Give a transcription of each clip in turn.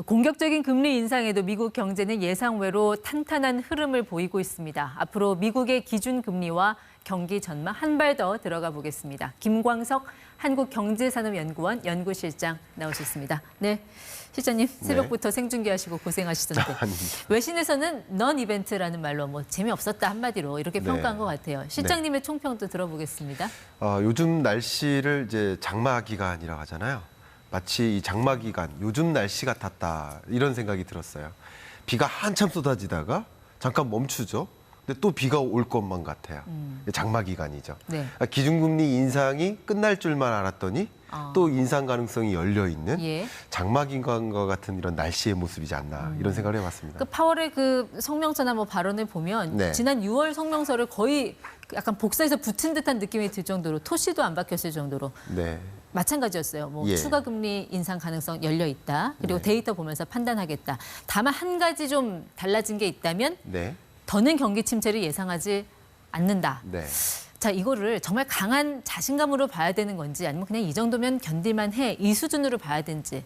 공격적인 금리 인상에도 미국 경제는 예상외로 탄탄한 흐름을 보이고 있습니다. 앞으로 미국의 기준금리와 경기 전망 한 발 더 들어가 보겠습니다. 김광석 한국경제산업연구원 연구실장 나오셨습니다. 네, 실장님 새벽부터 생중계하시고 고생하시던데 외신에서는 넌 이벤트라는 말로 뭐 재미없었다 한마디로 이렇게 평가한 것 같아요. 실장님의 총평도 들어보겠습니다. 요즘 날씨를 이제 장마 기간이라고 하잖아요. 마치 이 장마 기간, 요즘 날씨 같았다 이런 생각이 들었어요. 비가 한참 쏟아지다가 잠깐 멈추죠. 근데 또 비가 올 것만 같아요. 장마 기간이죠. 네. 기준금리 인상이 끝날 줄만 알았더니 또 인상 가능성이 열려 있는 장마 기간과 같은 이런 날씨의 모습이지 않나 이런 생각을 해봤습니다. 그 파월의 그 성명서나 뭐 발언을 보면 지난 6월 성명서를 거의 약간 복사해서 붙은 듯한 느낌이 들 정도로 토시도 안 박혔을 정도로. 마찬가지였어요. 뭐 추가 금리 인상 가능성 열려 있다. 그리고 데이터 보면서 판단하겠다. 다만 한 가지 좀 달라진 게 있다면 더는 경기 침체를 예상하지 않는다. 자, 이거를 정말 강한 자신감으로 봐야 되는 건지 아니면 그냥 이 정도면 견딜만 해 이 수준으로 봐야 되는지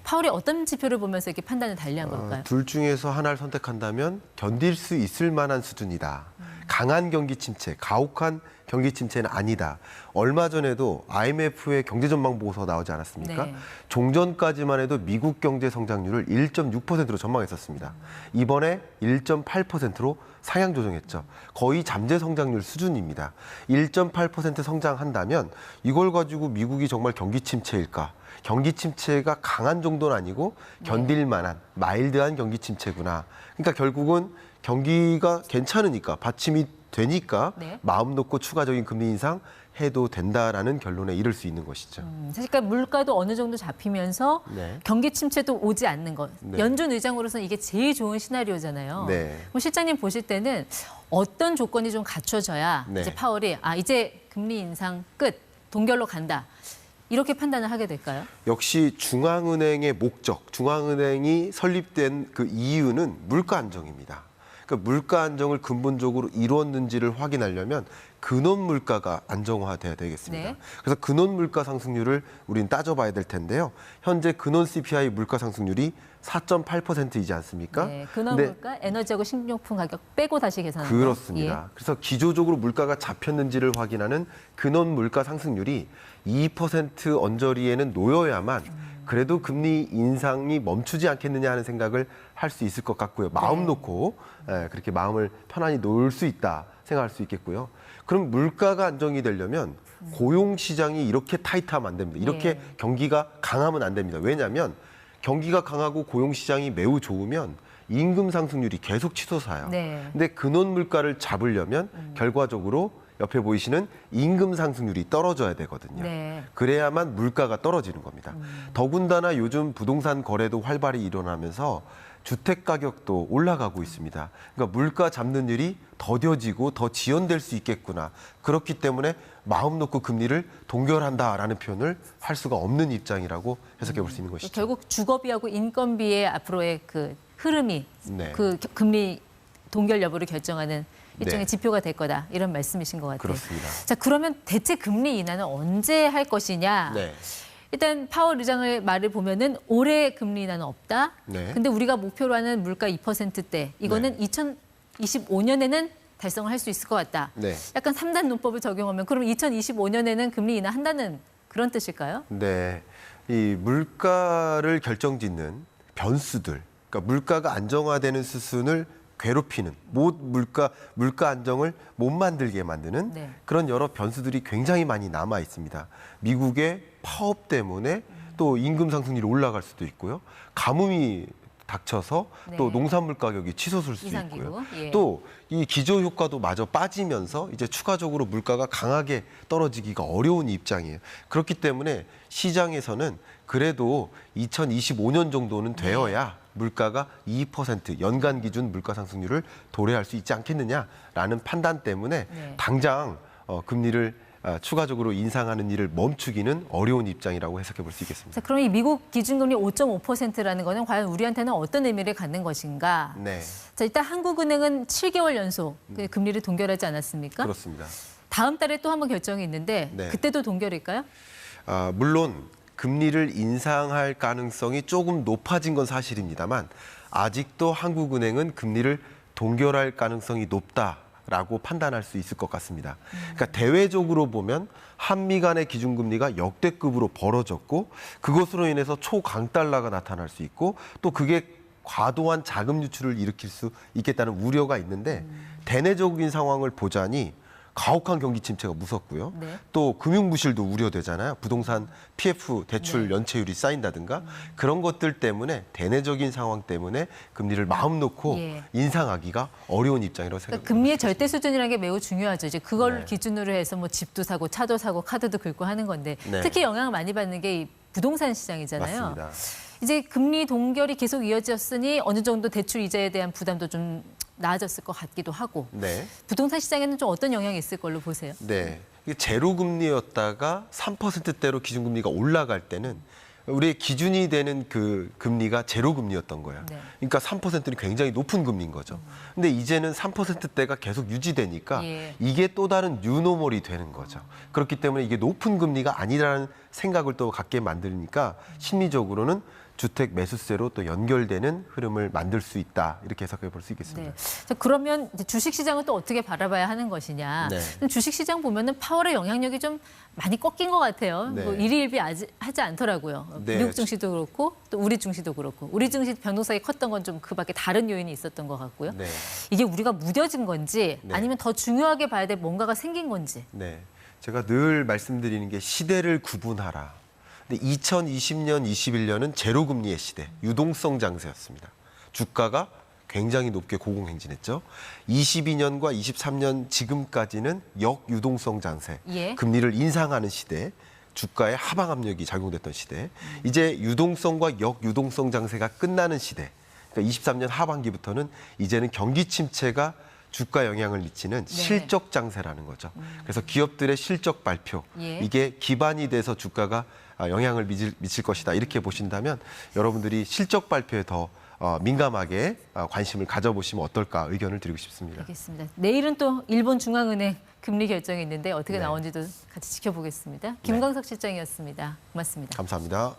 파월이 어떤 지표를 보면서 이렇게 판단을 달리한 걸까요? 둘 중에서 하나를 선택한다면 견딜 수 있을 만한 수준이다. 강한 경기 침체, 가혹한 경기 침체는 아니다. 얼마 전에도 IMF의 경제전망 보고서 나오지 않았습니까? 종전까지만 해도 미국 경제 성장률을 1.6%로 전망했었습니다. 이번에 1.8%로 상향 조정했죠. 거의 잠재 성장률 수준입니다. 1.8% 성장한다면 이걸 가지고 미국이 정말 경기 침체일까? 경기 침체가 강한 정도는 아니고 견딜 만한 마일드한 경기 침체구나. 그러니까 결국은 경기가 괜찮으니까 받침이 되니까 마음 놓고 추가적인 금리 인상 해도 된다라는 결론에 이를 수 있는 것이죠. 사실 그러니까 물가도 어느 정도 잡히면서 경기 침체도 오지 않는 것. 연준 의장으로서는 이게 제일 좋은 시나리오잖아요. 그럼 실장님 보실 때는 어떤 조건이 좀 갖춰져야 이제 파월이 이제 금리 인상 끝, 동결로 간다. 이렇게 판단을 하게 될까요? 역시 중앙은행의 목적, 중앙은행이 설립된 그 이유는 물가 안정입니다. 그러니까 물가 안정을 근본적으로 이루었는지를 확인하려면 근원 물가가 안정화돼야 되겠습니다. 그래서 근원 물가 상승률을 우리는 따져봐야 될 텐데요. 현재 근원 CPI 물가 상승률이 4.8%이지 않습니까? 근원 물가, 에너지하고 식료품 가격 빼고 다시 계산하는 그렇습니다. 그래서 기조적으로 물가가 잡혔는지를 확인하는 근원 물가 상승률이 2% 언저리에는 놓여야만 그래도 금리 인상이 멈추지 않겠느냐 하는 생각을 할 수 있을 것 같고요. 마음 놓고 그렇게 마음을 편안히 놓을 수 있다 생각할 수 있겠고요. 그럼 물가가 안정이 되려면 고용 시장이 이렇게 타이트하면 안 됩니다. 이렇게 경기가 강하면 안 됩니다. 왜냐하면 경기가 강하고 고용 시장이 매우 좋으면 임금 상승률이 계속 치솟아요. 근데 근원 물가를 잡으려면 결과적으로 옆에 보이시는 임금 상승률이 떨어져야 되거든요. 그래야만 물가가 떨어지는 겁니다. 더군다나 요즘 부동산 거래도 활발히 일어나면서 주택 가격도 올라가고 있습니다. 그러니까 물가 잡는 일이 더뎌지고 더 지연될 수 있겠구나. 그렇기 때문에 마음 놓고 금리를 동결한다라는 표현을 할 수가 없는 입장이라고 해석해 볼 수 있는 것이죠. 결국 주거비하고 인건비의 앞으로의 그 흐름이 그 금리 동결 여부를 결정하는 일종의 지표가 될 거다. 이런 말씀이신 것 같아요. 그렇습니다. 자, 그러면 대체 금리 인하는 언제 할 것이냐? 일단 파월 의장의 말을 보면은 올해 금리 인하는 없다. 근데 우리가 목표로 하는 물가 2%대 이거는 2025년에는 달성을 할 수 있을 것 같다. 약간 3단 논법을 적용하면 그럼 2025년에는 금리 인하한다는 그런 뜻일까요? 이 물가를 결정짓는 변수들, 그러니까 물가가 안정화되는 수순을 괴롭히는 물가 안정을 못 만들게 만드는 그런 여러 변수들이 굉장히 많이 남아 있습니다. 미국의 파업 때문에 또 임금 상승률이 올라갈 수도 있고요. 가뭄이 닥쳐서 또 농산물 가격이 치솟을 수 있고요. 또 이 기저 효과도 마저 빠지면서 이제 추가적으로 물가가 강하게 떨어지기가 어려운 입장이에요. 그렇기 때문에 시장에서는 그래도 2025년 정도는 되어야 물가가 2% 연간 기준 물가 상승률을 도래할 수 있지 않겠느냐라는 판단 때문에 당장 금리를 추가적으로 인상하는 일을 멈추기는 어려운 입장이라고 해석해 볼 수 있겠습니다. 자, 그럼 이 미국 기준금리 5.5%라는 거는 과연 우리한테는 어떤 의미를 갖는 것인가? 자, 일단 한국은행은 7개월 연속 금리를 동결하지 않았습니까? 그렇습니다. 다음 달에 또 한 번 결정이 있는데 그때도 동결일까요? 물론 금리를 인상할 가능성이 조금 높아진 건 사실입니다만 아직도 한국은행은 금리를 동결할 가능성이 높다라고 판단할 수 있을 것 같습니다. 그러니까 대외적으로 보면 한미 간의 기준금리가 역대급으로 벌어졌고 그것으로 인해서 초강달러가 나타날 수 있고 또 그게 과도한 자금 유출을 일으킬 수 있겠다는 우려가 있는데 대내적인 상황을 보자니 가혹한 경기 침체가 무섭고요. 네. 또 금융부실도 우려되잖아요. 부동산 PF 대출 네. 연체율이 쌓인다든가 그런 것들 때문에 대내적인 상황 때문에 금리를 마음 놓고 예. 인상하기가 어려운 입장이라고 생각합니다. 그러니까 금리의 절대 수준이라는 게 매우 중요하죠. 이제 그걸 네. 기준으로 해서 뭐 집도 사고 차도 사고 카드도 긁고 하는 건데 네. 특히 영향을 많이 받는 게 이 부동산 시장이잖아요. 맞습니다. 이제 금리 동결이 계속 이어졌으니 어느 정도 대출 이자에 대한 부담도 좀 나아졌을 것 같기도 하고 네. 부동산 시장에는 좀 어떤 영향이 있을 걸로 보세요? 네, 이게 제로 금리였다가 3%대로 기준금리가 올라갈 때는 우리의 기준이 되는 그 금리가 제로 금리였던 거예요. 네. 그러니까 3%는 굉장히 높은 금리인 거죠. 근데 이제는 3%대가 계속 유지되니까 예. 이게 또 다른 뉴노멀이 되는 거죠. 그렇기 때문에 이게 높은 금리가 아니라는 생각을 또 갖게 만드니까 심리적으로는 주택 매수세로 또 연결되는 흐름을 만들 수 있다. 이렇게 해석해 볼 수 있겠습니다. 네. 그러면 주식시장은 또 어떻게 바라봐야 하는 것이냐. 네. 주식시장 보면은 파월의 영향력이 좀 많이 꺾인 것 같아요. 네. 뭐 일희일비 하지 않더라고요. 네. 미국 증시도 그렇고 또 우리 증시도 그렇고. 우리 증시 변동성이 컸던 건 좀 그밖에 다른 요인이 있었던 것 같고요. 네. 이게 우리가 무뎌진 건지 네. 아니면 더 중요하게 봐야 될 뭔가가 생긴 건지. 네. 제가 늘 말씀드리는 게 시대를 구분하라. 근데 2020년, 21년은 제로금리의 시대, 유동성 장세였습니다. 주가가 굉장히 높게 고공행진했죠. 22년과 23년 지금까지는 역유동성 장세, 예. 금리를 인상하는 시대, 주가에 하방 압력이 작용됐던 시대. 이제 유동성과 역유동성 장세가 끝나는 시대. 그러니까 23년 하반기부터는 이제는 경기 침체가 주가 영향을 미치는 네. 실적 장세라는 거죠. 그래서 기업들의 실적 발표, 예. 이게 기반이 돼서 주가가 영향을 미칠 것이다. 이렇게 보신다면 여러분들이 실적 발표에 더 민감하게 관심을 가져보시면 어떨까 의견을 드리고 싶습니다. 알겠습니다. 내일은 또 일본 중앙은행 금리 결정이 있는데 어떻게 네. 나온지도 같이 지켜보겠습니다. 김광석 실장이었습니다. 고맙습니다. 감사합니다.